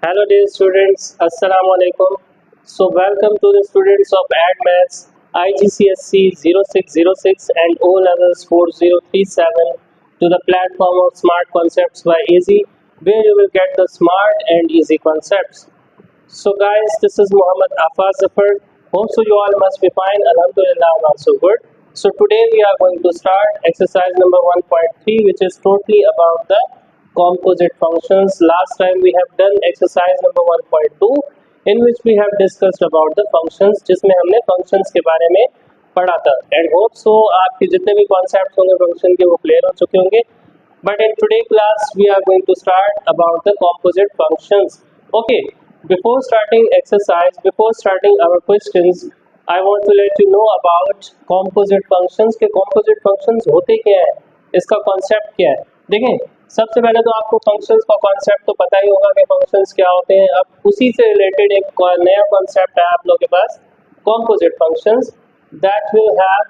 Hello dear students, Assalamu alaikum. So welcome to the students of Ad Maths IGCSE 0606 and O Levels 4037 to the platform of Smart Concepts by Easy, where you will get the smart and easy concepts. So guys, this is Muhammad Afaz Zafar. Hope so you all must be fine. Alhamdulillah, I'm also good. So today we are going to start exercise number 1.3, which is totally about the composite functions. Last time we have done exercise number 1.2 in which we have discussed about the functions, जिसमें हमने functions के बारे में पढ़ा था. And hope so आपके जितने भी concepts होंगे function के वो clear हो चुके होंगे. But in today's class we are going to start about the composite functions. Okay, before starting exercise, before starting our questions, I want to let you know about composite functions. के composite functions होते क्या है, इसका concept क्या है. देखें, सबसे पहले तो आपको functions का concept तो पता ही होगा कि functions क्या होते हैं. अब उसी से related एक नया concept है आप लोगों के पास, composite functions that will have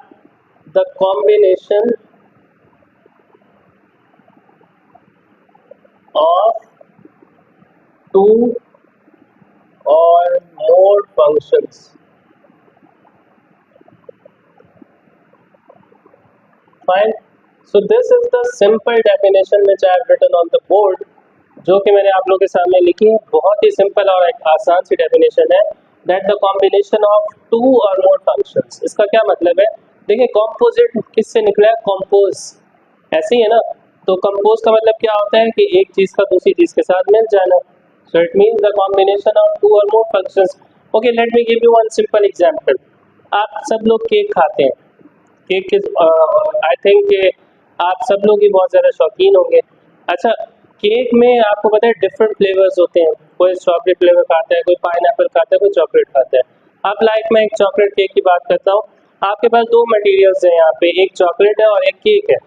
the combination of two or more functions. Fine. So this is the simple definition which I have written on the board, जो कि मैंने आप लोगों के सामने लिखी है. बहुत ही सिंपल और एक आसान सी डेफिनेशन है. That the combination of two or more functions. इसका क्या मतलब है? देखिए, composite किससे निकला है? Compose, ऐसे ही है ना. तो compose का मतलब क्या होता है कि एक चीज का दूसरी चीज के साथ मिल जाना. So it means the combination of two or more functions. Okay, let me give you one simple example. आप सब लोग केक खाते हैं. केक किस आई थिंक आप सब लोग ही बहुत ज़्यादा शौकीन होंगे. अच्छा, केक में आपको पता है डिफरेंट फ्लेवर्स होते हैं. कोई स्ट्रॉबेरी फ्लेवर खाता है, कोई पाइनएप्पल खाता है, कोई चॉकलेट खाता है. अब लाइक मैं एक चॉकलेट केक की बात करता हूँ. आपके पास दो मटेरियल्स हैं यहाँ पे, एक चॉकलेट है और एक केक है.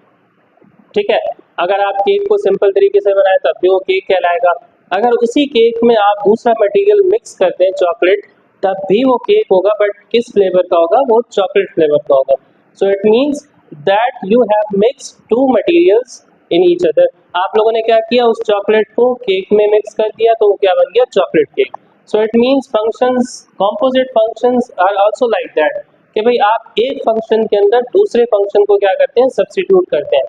ठीक है, अगर आप केक को सिंपल तरीके से बनाए तब भी वो केक कहलाएगा. अगर उसी केक में आप दूसरा मटेरियल मिक्स करते हैं चॉकलेट, तब भी वो केक होगा, बट किस फ्लेवर का होगा? वो चॉकलेट फ्लेवर का होगा. So it means that you have mixed two materials in each other. आप लोगों ने क्या किया? उस चॉकलेट को केक में मिक्स कर दिया, तो वो क्या बन गया? Chocolate cake. So it means functions, composite functions are also like that, कि भाई आप एक फंक्शन के अंदर दूसरे फंक्शन को क्या करते हैं? सब्स्टिट्यूट करते हैं.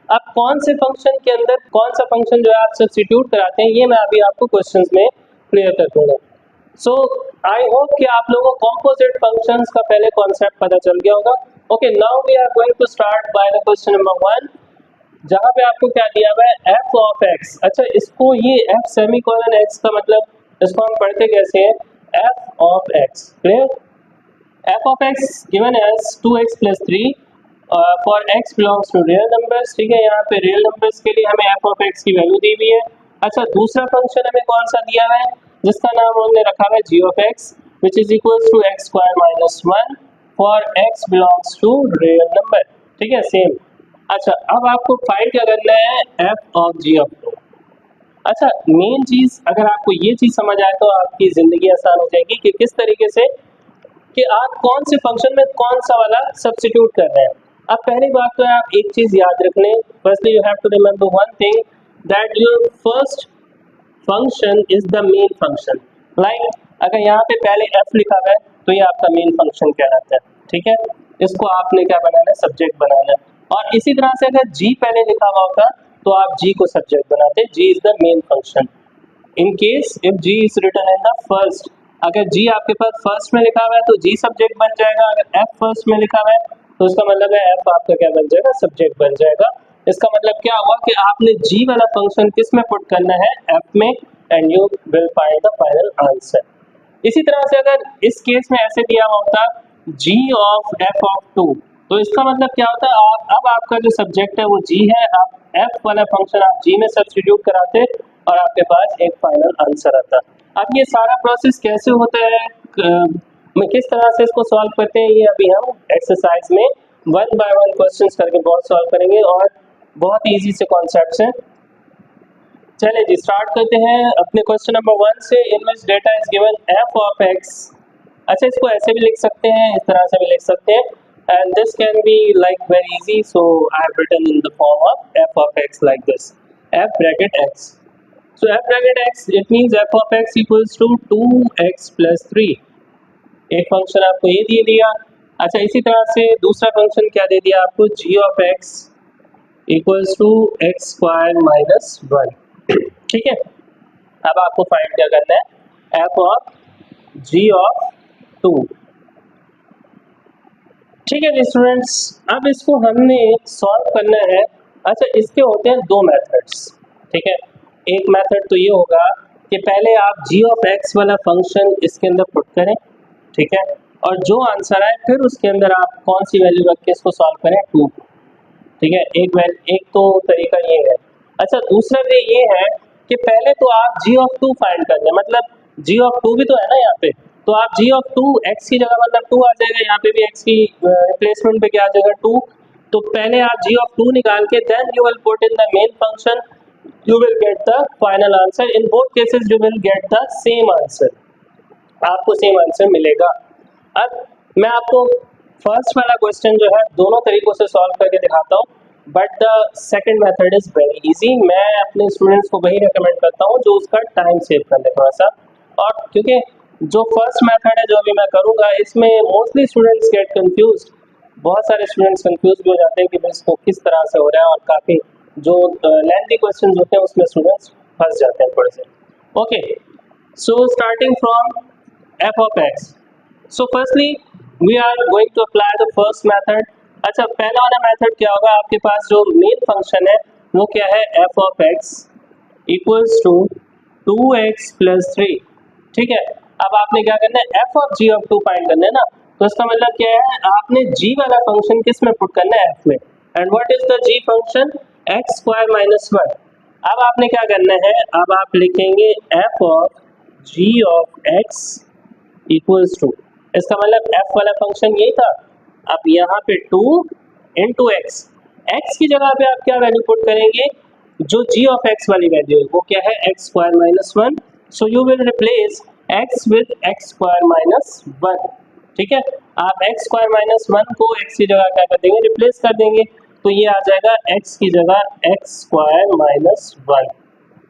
अब कौन से फंक्शन के अंदर कौन सा फंक्शन जो है आप सब्स्टिट्यूट कराते हैं, ये मैं अभी आपको क्वेश्चंस में क्लियर कर दूंगा. सो आई होप कि आप लोगों को कॉम्पोजिट फंक्शंस का पहले कॉन्सेप्ट पता चल गया होगा. Okay, now we are going to start by the question number 1, जहां पे आपको क्या दिया हुआ है? F of x. अच्छा, इसको ये एफ सेमीकोलन एक्स का मतलब इसको हम पढ़ते कैसे हैं? F of x. Clear? F of x given as 2x + 3 for x belongs to real numbers. ठीक है, यहाँ पे रियल नंबर्स के लिए हमें एफ ऑफ एक्स की वैल्यू दी हुई है. अच्छा, दूसरा फंक्शन हमें कौन सा दिया हुआ है? जिसका नाम हमने रखा हुआ है g of x, which is equals to x² - 1 for x belongs to real number. ठीक है, सेम. अच्छा, अब आपको फाइंड क्या करना है? F of g of 2. अच्छा, मेन चीज अगर आपको ये चीज समझ आए तो आपकी जिंदगी आसान हो जाएगी कि किस तरीके से कि आप कौन से फंक्शन में कौन सा वाला सब्स्टिट्यूट कर रहे हैं. अब पहली बात तो आप एक चीज याद रख लें. Firstly you have to remember one thing, that your first function is the main function. Like अगर यहाँ पे पहले f लिखा हुआ है तो ये आपका मेन फंक्शन कहलाता है. ठीक है, इसको आपने क्या बनाना है? सब्जेक्ट बनाना है. और इसी तरह से अगर g पहले लिखा हुआ होता तो आप g को सब्जेक्ट बनाते. g is the main function. In case if g is written in the first, अगर g आपके पास फर्स्ट में लिखा हुआ है तो g सब्जेक्ट बन जाएगा. अगर f फर्स्ट में लिखा हुआ है तो उसका मतलब है f आपका क्या बन जाएगा? सब्जेक्ट बन जाएगा. इसका मतलब क्या हुआ कि आपने g वाला फंक्शन किस में पुट करना है? f में, and you will find the final answer. इसी तरह से अगर इस केस में ऐसे दिया हुआ होता g ऑफ f ऑफ 2, तो इसका मतलब क्या होता है? अब आपका जो सब्जेक्ट है वो g है. आप f वाला फंक्शन आप g में सब्स्टिट्यूट कराते और आपके पास एक फाइनल आंसर आता. अब ये सारा प्रोसेस कैसे होता है, किस तरह से इसको सॉल्व करते हैं, ये अभी हम एक्सरसाइज में 1 बाय 1 क्वेश्चंस करके बहुत सॉल्व करेंगे और बहुत इजी से कॉन्सेप्ट्स हैं. चलिए जी, स्टार्ट करते हैं अपने क्वेश्चन नंबर 1 से. In which data is given f of x. अच्छा, इसको ऐसे भी लिख सकते हैं, इस तरह से भी लिख सकते हैं, and this can be like very easy. So I have written in the form of f of x like this, f bracket x. So f bracket x, it means f of x equals to 2x plus 3. एक function आपको ये दे दिया। अच्छा, इसी तरह से दूसरा function क्या दे दिया आपको, g of x equals to x square minus 1। ठीक है, अब आपको फाइंड क्या करना है, f ऑफ g of 2। ठीक है जी स्टूडेंट्स, अब इसको हमने सॉल्व करना है। अच्छा, इसके होते हैं दो मेथड्स। ठीक है, एक मेथड तो ये होगा कि पहले आप g ऑफ x वाला फंक्शन इसके अंदर पुट करें, ठीक है, और जो आंसर आए फिर उसके अंदर आप कौन सी वैल्यू रख के इसको सॉल्व करें, 2। ठीक है, एक तो तरीका ये है। अच्छा, दूसरा वे ये है कि पहले तो आप g ऑफ 2 फाइंड कर लें, मतलब g ऑफ 2 भी तो है ना यहाँ पे, तो आप g ऑफ 2 x की जगह मतलब 2 आ जाएगा, यहाँ पे भी x की रिप्लेसमेंट पे क्या आ जाएगा, 2। तो पहले आप g ऑफ 2 निकाल के then you will put in the main function, you will get the final answer. In both cases you will get the same answer, आपको सेम आंसर मिलेगा। अब मैं आपको फर्स्ट वाला क्वेश्चन जो है दोनों तरीकों से सॉल्व करके दिखाता हूँ, but the second method is very easy. मैं अपने स्टूडेंट्स को वही रेकमेंड करता हूँ जो उसका टाइम सेव कर ले थोड़ा सा, और क्योंकि जो फर्स्ट मेथड है जो अभी मैं करूँगा इसमें मोस्टली स्टूडेंट्स गेट कंफ्यूज, बहुत सारे स्टूडेंट्स कंफ्यूज भी हो जाते हैं कि भाई इसको किस तरह से हो रहा है, और काफ़ी जो लेंथी क्वेश्चन होते हैं उसमें स्टूडेंट्स फंस जाते हैं थोड़े से। Okay, so starting from f of x, so firstly we are going to apply the first method। अच्छा, पहला वाला मेथड क्या होगा, आपके पास जो मेन फंक्शन है वो क्या है, f of x equals to 2x plus 3। ठीक है, अब आपने क्या करना है, f of g of 2 find करना है ना, तो इसका मतलब क्या है, आपने g वाला फंक्शन किस में पुट करना है, f में। And what is the g function, x square minus 1। अब आपने क्या करना है, अब आप लिखेंगे f of g of x equals to, इसका मतलब f वाला फंक्शन यही था। अब यहाँ पे 2 इंटू एक्स, एक्स की जगह पे आप क्या वैल्यू पुट करेंगे, जो g ऑफ x वाली वैल्यू है वो क्या है, x square minus 1। So you will replace x with x square minus 1। ठीक है, आप एक्स स्क्वायर माइनस 1 को x की जगह क्या कर देंगे, रिप्लेस कर देंगे, तो ये आ जाएगा x की जगह x square minus 1।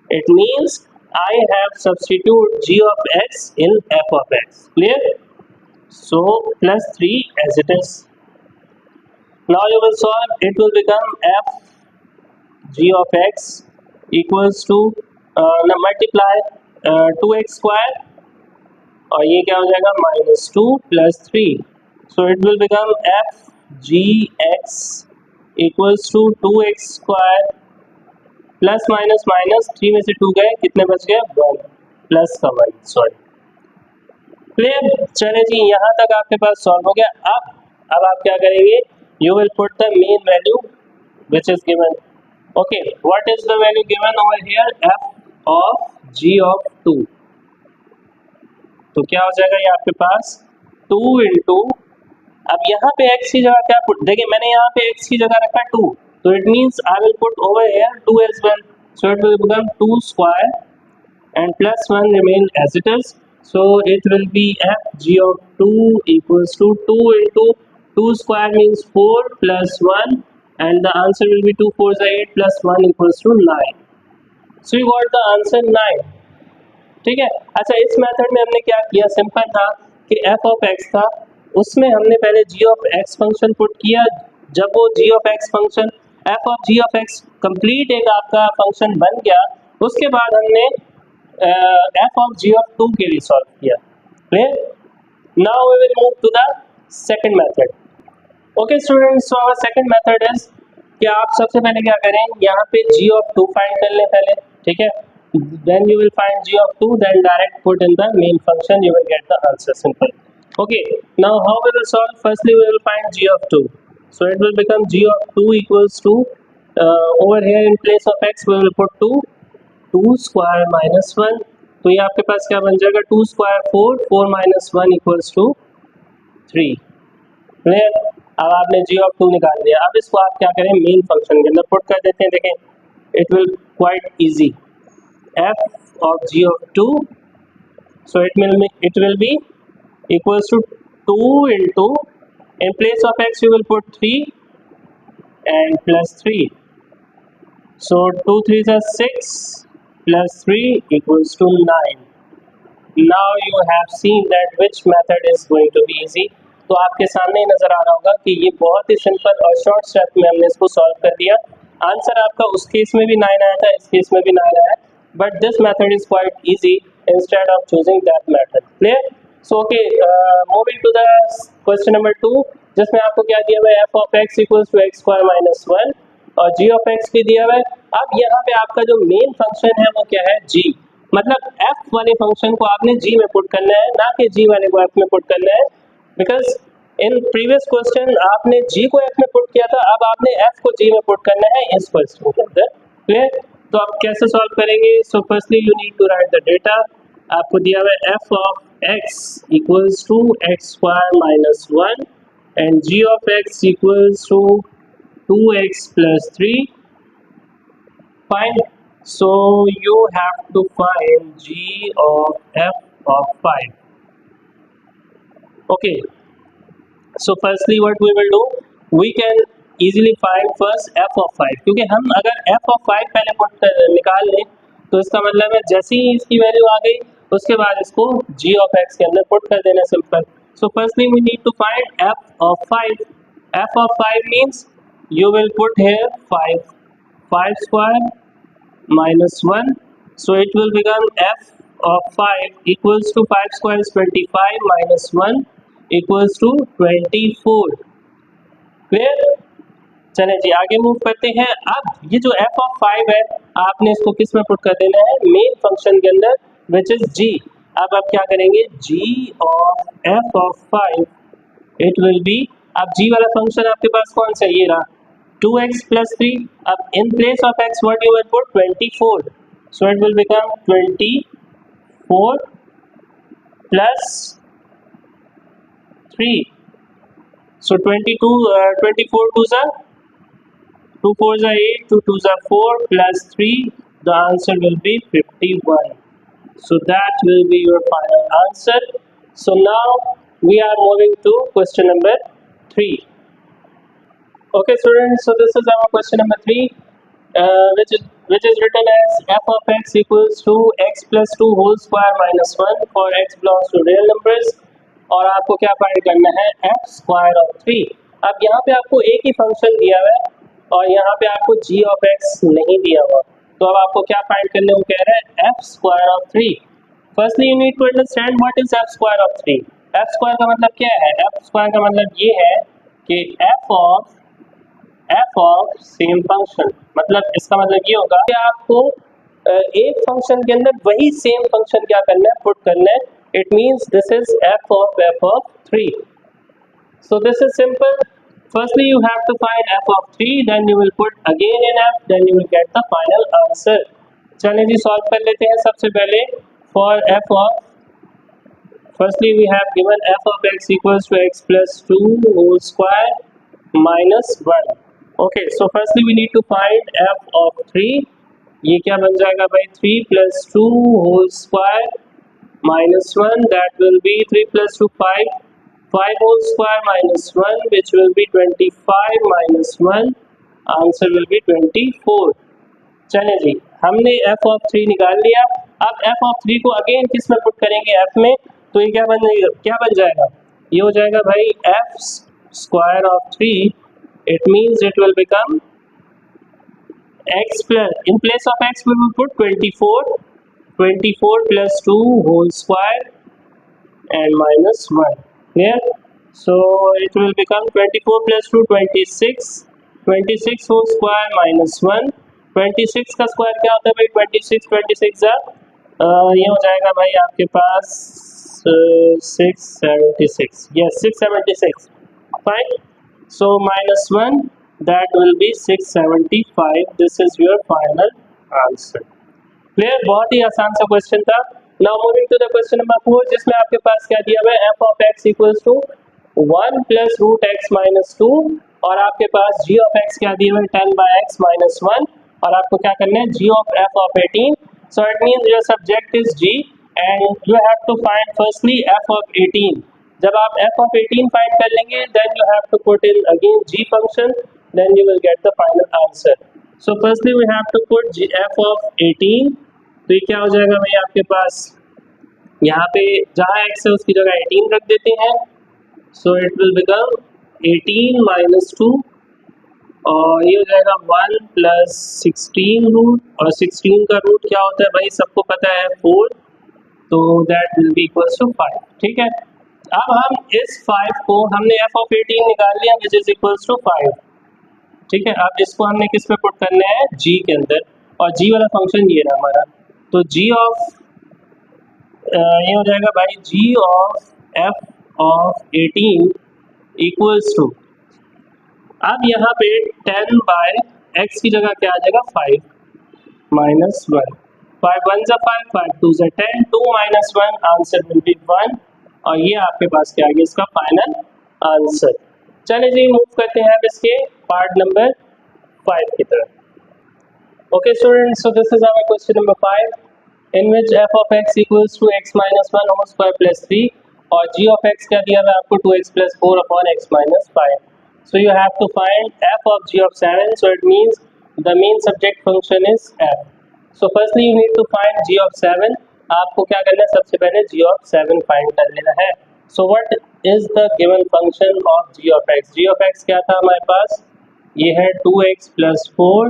It means I have substitute g of x in f of x. Clear? So plus 3 as it is. Now you will solve. It will become f g of x equals to multiply 2x square, और ये क्या हो जाएगा, -2 plus 3. So it will become f g x equals to 2x square plus minus minus 3 में से 2 गए, कितने बच गए, 1 प्लस का 1, सॉरी। क्लियर? चले जी, यहाँ तक आपके पास सॉल्व हो गया। अब आप क्या करेंगे, you will put the main value which is given. Okay, what is the value given over here, f of g of 2। तो क्या हो जाएगा ये आपके पास 2 इंटू, अब यहाँ पे x की जगह क्या पुट, देखिए मैंने यहाँ पे x की जगह रखा 2, so it means I will put over here 2 as well, so it will become 2 square and plus 1 remain as it is, so it will be f g of 2 equals to 2 into 2 square means 4 plus 1 and the answer will be 2 4s are 8 plus 1 equals to 9, so you got the answer 9। ठीक है, अच्छा इस method में हमने क्या किया, simple था कि f of x था, उसमें हमने पहले g of x function put किया, जब वो g of x function f of g of x complete एक आपका फंक्शन बन गया, उसके बाद हमने f of g of 2 के लिए सॉल्व किया। Clear? Now we will move to the second method. Okay students, so our second method is कि आप सबसे पहले क्या करें, यहाँ पे g of 2 फाइंड कर लें पहले, ठीक है, then you will find g of 2, then direct put in the main function, you will get the answer, simple। Okay, now how we will solve, firstly we will find g of 2, so it will become g of 2 equals to over here in place of x we will put 2 square minus 1, तो ये आपके पास क्या बन जाएगा, 2 square 4, 4 minus 1 equals to 3। Clear? अब आपने g of 2 निकाल दिया, अब इसको आप क्या करें, मेन फंक्शन के अंदर पुट कर देते हैं। देखें it will quite easy, f of g of 2, so it will be equals to 2 into, in place of x you will put 3 and plus 3, so 2 3s are 6 plus 3 equals to 9. Now you have seen that which method is going to be easy. तो आपके सामने नजर आ रहा होगा कि ये बहुत ही simple और शॉर्ट स्टेप में हमने इसको सॉल्व कर दिया. आंसर आपका उस केस में भी 9 आया था, इस केस में भी 9 आया, but this method is quite easy instead of choosing that method. Clear? So okay, moving to the question number 2, जिसमें आपको क्या दिया हुआ है, f of x equals to x square minus 1 और g of x भी दिया हुआ है. अब यहाँ पे आपका जो मेन फंक्शन है वो क्या है, g. मतलब f वाले फंक्शन को आपने g में पुट करना है, ना कि g वाले को f में पुट करना है. बिकॉज इन प्रीवियस क्वेश्चन आपने g को f में पुट किया था, अब आपने f को g में पुट करना है इस क्वेश्चन के अंदर. क्लियर? तो आप कैसे सॉल्व करेंगे? So firstly you need to write the data. आपको दिया हुआ है f of x equals to x square minus 1 and g of x equals to 2x plus 3. Fine. So you have to find g of f of 5. Okay. So firstly what we will do, we can easily find first f of 5, क्योंकि हम अगर f of 5 पहले put निकाल लें तो इसका मतलब है जैसे ही इसकी वैल्यू आ गई उसके बाद इसको g of x के अंदर पुट कर देना, simple. So firstly we need to find f of 5. f of 5 means you will put here 5 square minus 1. So it will become f of 5 equals to 5 square is 25 minus 1 equals to 24. Clear? चले जी आगे move करते हैं. अब ये जो f of 5 है आपने इसको किस में पुट कर देना है, मेन फंक्शन के अंदर, which is g. अब आप क्या करेंगे, g of f of 5 it will be, अब g वाला फंक्शन आपके पास कौन सा, ये रहा 2x plus 3. अब in place of x what you will put, 24. So it will become 24 plus 3. So 22 24 2s are 2 4s are 8, 2 2s are 4 plus 3. The answer will be 51. So that will be your final answer. So now we are moving to question number 3. Okay students, so this is our question number 3, which is written as f of x equals to x plus 2 whole square minus 1 for x belongs to real numbers. और आपको क्या find करना है, f square of 3. अब यहाँ पे आपको एक ही फंक्शन दिया हुआ है और यहाँ पे आपको g of x नहीं दिया हुआ, तो अब आपको क्या फाइंड करने को कह रहा है, f square of 3. Firstly you need to understand what is f square of 3. f square का मतलब क्या है, f स्क्वायर का मतलब ये है कि f ऑफ सेम फंक्शन. मतलब इसका मतलब ये होगा कि आपको एक फंक्शन के अंदर वही सेम फंक्शन क्या करना है, पुट करना है. It means this is f of 3. So this is simple. Firstly you have to find f of 3, then you will put again in f, then you will get the final answer. चलिए जी solve कर लेते हैं. सबसे पहले for f of, firstly we have given f of x equals to x plus 2 whole square minus 1. Okay, so firstly we need to find f of 3. ये क्या बन जाएगा भाई, 3 plus 2 whole square minus 1, that will be 3 plus 2 5 whole square minus 1, which will be 25 minus 1, answer will be 24. चलिए जी हमने f of 3 निकाल लिया. अब f of 3 को अगेन किस में पुट करेंगे, f में, तो ये क्या बन जाएगा, ये हो जाएगा भाई f square of 3. It means it will become x plus, in place of x we will put 24 plus 2 whole square and minus 1. Clear? So it will become 24 plus 2 26 whole square minus 1. 26 का square क्या होता है भाई, 26 ये हो जाएगा भाई आपके पास 676. Yes, 676. Fine. So minus 1, that will be 675. This is your final answer. Clear? बहुत ही आसान सा क्वेश्चन था. Now moving to the question number 4, जिसमें आपके पास क्या दिया हुआ है, f of x equals to 1 plus root x minus 2, और आपके पास g of x क्या दिया हुआ है, 10 by x minus 1, और आपको क्या करना है, g of f of 18. So it means your subject is g and you have to find firstly f of 18. जब आप f of 18 find कर लेंगे, then you have to put in again g function, then you will get the final answer. So firstly we have to put f of 18 तो ये क्या हो जाएगा भाई आपके पास, यहाँ पे जहाँ x है उसकी जगह 18 रख देते हैं, so it will become 18 minus 2 और ये हो जाएगा 1 प्लस 16 रूट, और 16 का रूट क्या होता है भाई सबको पता है 4, तो that will be equals to 5। ठीक है, अब हम इस 5 को हमने f ऑफ 18 निकाल लिया विच इज इक्वल्स टू 5। ठीक है, अब इसको हमने किस पे पुट करना है, g के अंदर, और g वाला फंक्शन ये रहा हमारा, तो g ऑफ ये हो जाएगा भाई g of f of 18 equals to, अब यहाँ पे 10 बाय x की जगह क्या आ जाएगा 5 माइनस 1, 5 1 जा 5, 5 2 जा 10, 2 माइनस 1, आंसर विल बी 1, और ये आपके पास क्या आ गया इसका फाइनल आंसर। चलिए जी मूव करते हैं अब इसके पार्ट नंबर 5 की तरफ। Okay students, so this is our question number 5 in which f of x equals to x minus 1 whole square plus 3 और g of x क्या दिया हुआ है आपको 2x plus 4 upon x minus 5. So you have to find f of g of 7, so it means the main subject function is f. So firstly you need to find g of 7, आपको क्या करना है सबसे पहले g of 7 find कर लेना है। So what is the given function of g of x? g of x क्या था हमारे पास, ये है 2x plus 4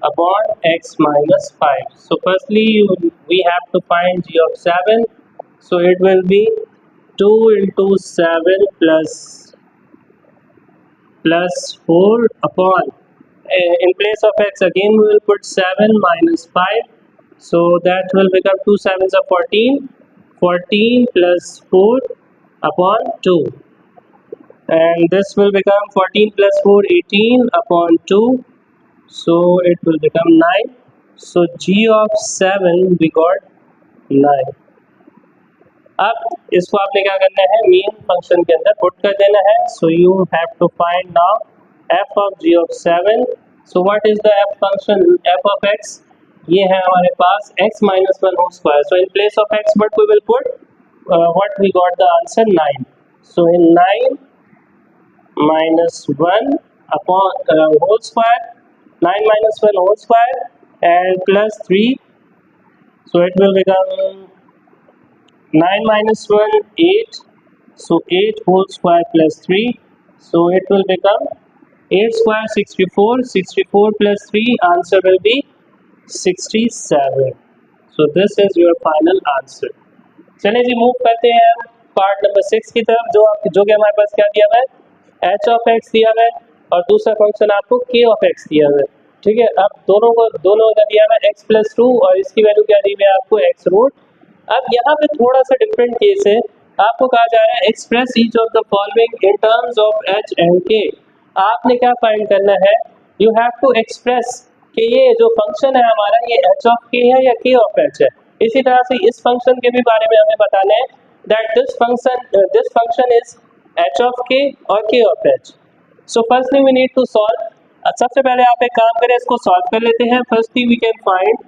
upon x minus 5. So firstly we have to find g of 7, so it will be 2 into 7 plus 4 upon, in place of x again we will put 7 minus 5, so that will become 2 7s are 14, 14 plus 4 upon 2, and this will become 14 plus 4 18 upon 2, so it will become 9. So g of 7 we got 9. अब इसको आपने क्या करना है main function के अंदर put कर देना है। So you have to find now f of g of 7. So what is the f function, f of x, ये है हमारे पास x minus 1 whole square. So in place of x what we will put, what we got the answer 9. So in 9 minus 1 upon whole square, 9 minus 1 whole square and plus 3, so it will become 9 minus 1 8, so 8 whole square plus 3, so it will become 8 square 64, 64 plus 3, answer will be 67. So this is your final answer. चलिए जी move करते हैं part number 6 की तरफ, जो कि हमारे पास क्या दिया हुआ है, h of x दिया हुआ है और दूसरा फंक्शन आपको k of x दिया हुआ है। ठीक है, अब दोनों का दिया हुआ है x प्लस 2 और इसकी वैल्यू क्या दी हुई है आपको x रूट। अब यहाँ पे थोड़ा सा डिफरेंट केस है, आपको कहा जा रहा है express each of the following in terms of h and k। आपने क्या फाइंड करना है, यू हैव टू एक्सप्रेस कि ये जो फंक्शन है हमारा ये h ऑफ k है या k ऑफ h है। इसी तरह से इस फंक्शन के भी बारे में हमें बताना है that this function is h of k और k of h। So firstly we need to solve, सबसे पहले आप एक काम करें इसको सॉल्व कर लेते हैं। Firstly we can find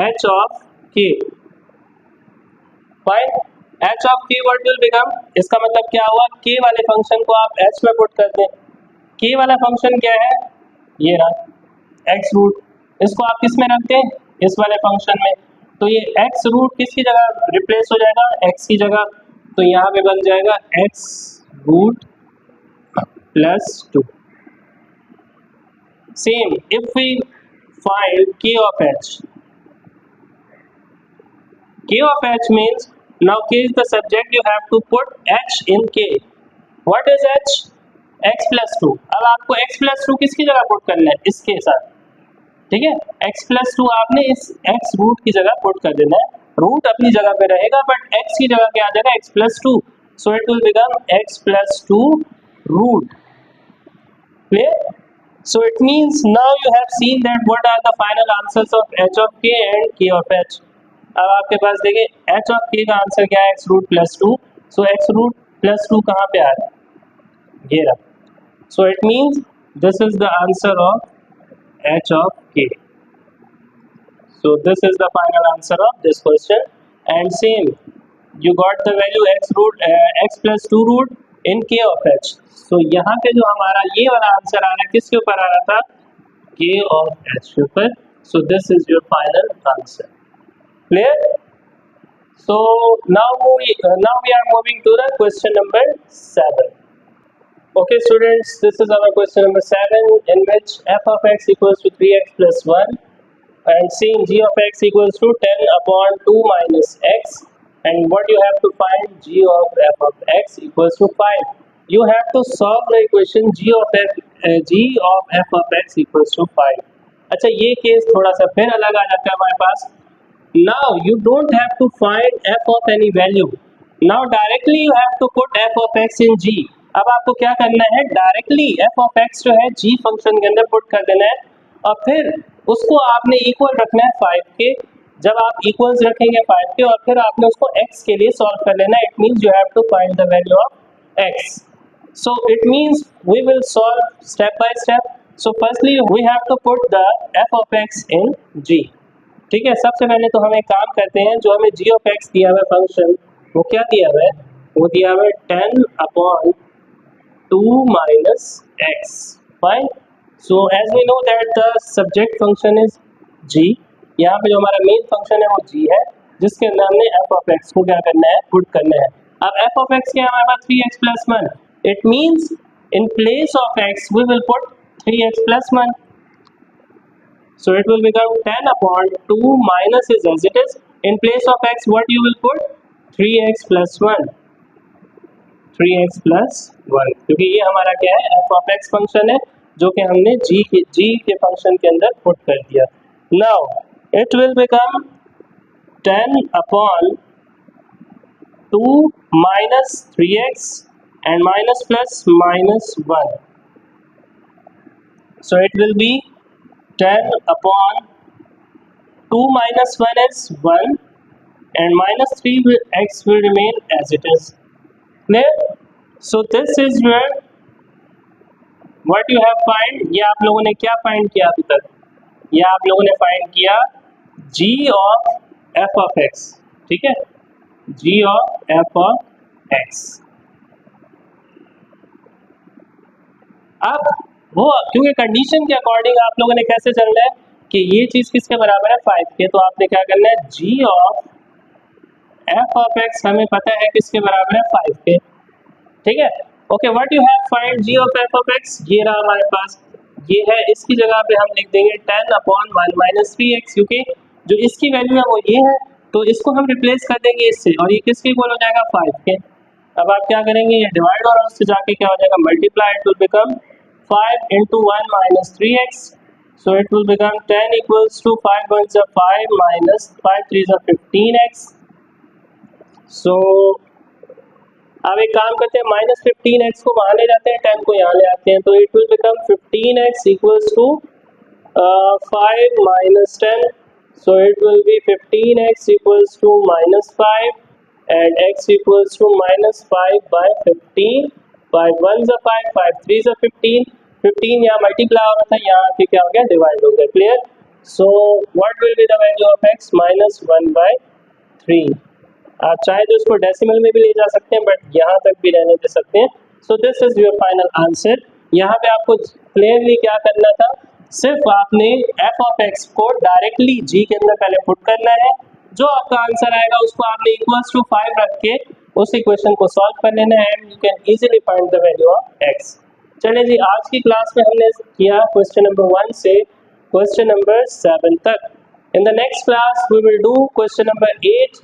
h of k, find h of k what will become, इसका मतलब क्या हुआ, k वाले फंक्शन को आप h में पुट कर दें। k वाला फंक्शन क्या है, ये रहा x रूट, इसको आप किस में रखते हैं, इस वाले फंक्शन में, तो ये x रूट किसकी जगह रिप्लेस हो जाएगा, x की जगह, तो यहाँ पे बन जाएगा x root plus 2। Same if we find k of h, k of h means now k is the subject, you have to put h in k. What is h, x plus 2। अब आपको x plus 2 किसकी जगह put करना है, इसके साथ, ठीक है, x plus 2 आपने इस x रूट की जगह पुट कर देना है, रूट अपनी जगह पे रहेगा बट x की जगह क्या आ जाएगा x plus 2, so it will become x plus 2 root. Clear? So it means now you have seen that what are the final answers of h of k and k of h. अब आपके पास देखिए h of k का answer क्या है, x root plus 2, so x root plus 2 कहाँ पे आ रहा है, ये रहा, so it means this is the answer of h of k. So this is the final answer of this question, and same you got the value x plus 2 root in k of h. So यहाँ पे जो हमारा ये वाला answer आ रहा है किसके ऊपर आ रहा था, k of h के ऊपर. So this is your final answer. Clear? So now we are moving to the question number 7. Okay students, this is our question number 7, in which f of x equals to 3x plus 1 and seeing g of x equals to 10 upon 2 minus x, and what you have to find, g of f of x equals to 5. You have to solve the equation g of f of x equals to 5. अच्छा, ये case थोड़ा सा फिर अलग आ जाता है हमारे पास. Now you don't have to find f of any value. Now directly you have to put f of x in g. अब आपको क्या करना है, डायरेक्टली f of x जो है g फंक्शन के अंदर पुट कर देना है और फिर उसको आपने इक्वल रखना है 5 के. जब आप इक्वल्स रखेंगे 5 के और फिर आपने उसको x के लिए सॉल्व कर लेना है. It means you have to find the value of x. So it means we will solve step by step. So firstly we have to put the f of x in g. ठीक है, सबसे पहले तो हम एक काम करते हैं, जो हमें g of x दिया हुआ फंक्शन वो क्या दिया हुआ है, वो दिया हुआ है 10 upon 2 minus x. Fine. So as we know that the subject function is g. यहाँ पे जो हमारा मेन फंक्शन है वो g है, जिसके अंदर हमने f of x को क्या करना है, पुट करना है. अब f of x क्या है हमारे पास, 3x plus 1. It means in place of x we will put 3x plus 1. So it will become 10 upon 2 minus is as it is. In place of x, what you will put? 3x plus 1. 3x plus 1. क्योंकि ये हमारा क्या है, f of x function है, जो कि हमने g के फंक्शन के अंदर पुट कर दिया. Now it will become 10 upon 2 minus 3x and minus plus minus 1. So it will be 10 upon 2 minus 1 is 1 and minus 3x will remain as it is. Clear? So this is where what you have find. ये आप लोगों ने क्या find किया अभी तक, ये आप लोगों ने फाइंड किया g of f of x. ठीक है, g of f of x. अब वो क्योंकि कंडीशन के अकॉर्डिंग आप लोगों ने कैसे चलना है कि ये चीज किसके बराबर है, 5 के, तो आपने क्या करना है, g of f of x हमें पता है किसके बराबर है, 5 के. ठीक है. Okay, what you have find g of f of x, ये रहा हमारे पास, ये है. इसकी जगह पे हम लिख देंगे 10 अपॉन 1 माइनस 3x, क्योंकि जो इसकी वैल्यू है वो ये है, तो इसको हम रिप्लेस कर देंगे इससे और ये किसके इक्वल हो जाएगा, 5 के. अब आप क्या करेंगे, ये डिवाइड और उससे जाके क्या हो जाएगा, multiply. It will become 5 into 1 minus 3x. So it will become 10 equals to 5 1s are 5 minus 5 3s are 15x. So अब एक काम करते हैं, माइनस 15x को वहाँ ले जाते हैं, 10 को यहाँ ले आते हैं, तो it will become 15x equals to 5 minus 10. So it will be 15x equals to minus 5 and x equals to minus 5 by 15. 5 1s are 5, 5 3s are 15. 15 यहाँ मल्टीप्लाई हो रहा था, यहाँ पे क्या हो गया, डिवाइड हो गया. Clear? So what will be the value of x, minus 1 by 3. आप चाहे तो इसको डेसिमल में भी ले जा सकते हैं, बट यहाँ तक भी रहने दे सकते हैं. सो this is your final answer. यहाँ पे आपको क्लियरली क्या करना था, सिर्फ आपने f ऑफ x को डायरेक्टली g के अंदर पहले पुट करना है. जो आपका आंसर आएगा उसको आपने इक्वल्स टू 5 रख के उस इक्वेशन को सॉल्व कर लेना है and you can easily find the value of x. चलिए जी, आज की क्लास में हमने किया क्वेश्चन नंबर 1 से क्वेश्चन नंबर 7 तक. In the next class we will do question number 8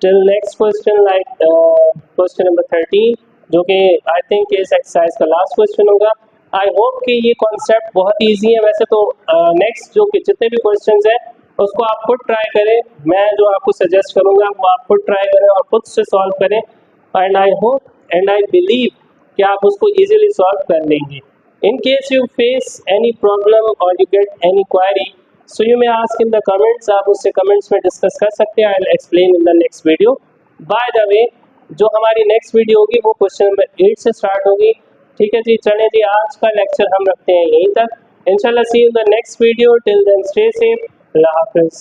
till next question like question number 13, जो कि आई थिंक इस एक्सरसाइज का लास्ट क्वेश्चन होगा. आई होप कि ये कॉन्सेप्ट बहुत ईजी है. वैसे तो नेक्स्ट जो कि जितने भी क्वेश्चंस हैं उसको आप खुद ट्राई करें. मैं जो आपको सजेस्ट करूँगा वो आप खुद ट्राई करें और खुद से सॉल्व करें. And I hope and I believe कि आप उसको इजीली सॉल्व कर लेंगे. In case you face any problem और you get any query, so you may ask in the comments. आप उससे कमेंट्स में डिस्कस कर सकते हैं. I will explain in the next video. By the way, जो हमारी नेक्स्ट वीडियो होगी वो क्वेश्चन नंबर 8 से स्टार्ट होगी. ठीक है जी. चलें जी, आज का लेक्चर हम रखते हैं यहीं तक. इंशाल्लाह see you in the next video. Till then stay safe. अल्लाह हाफिज़.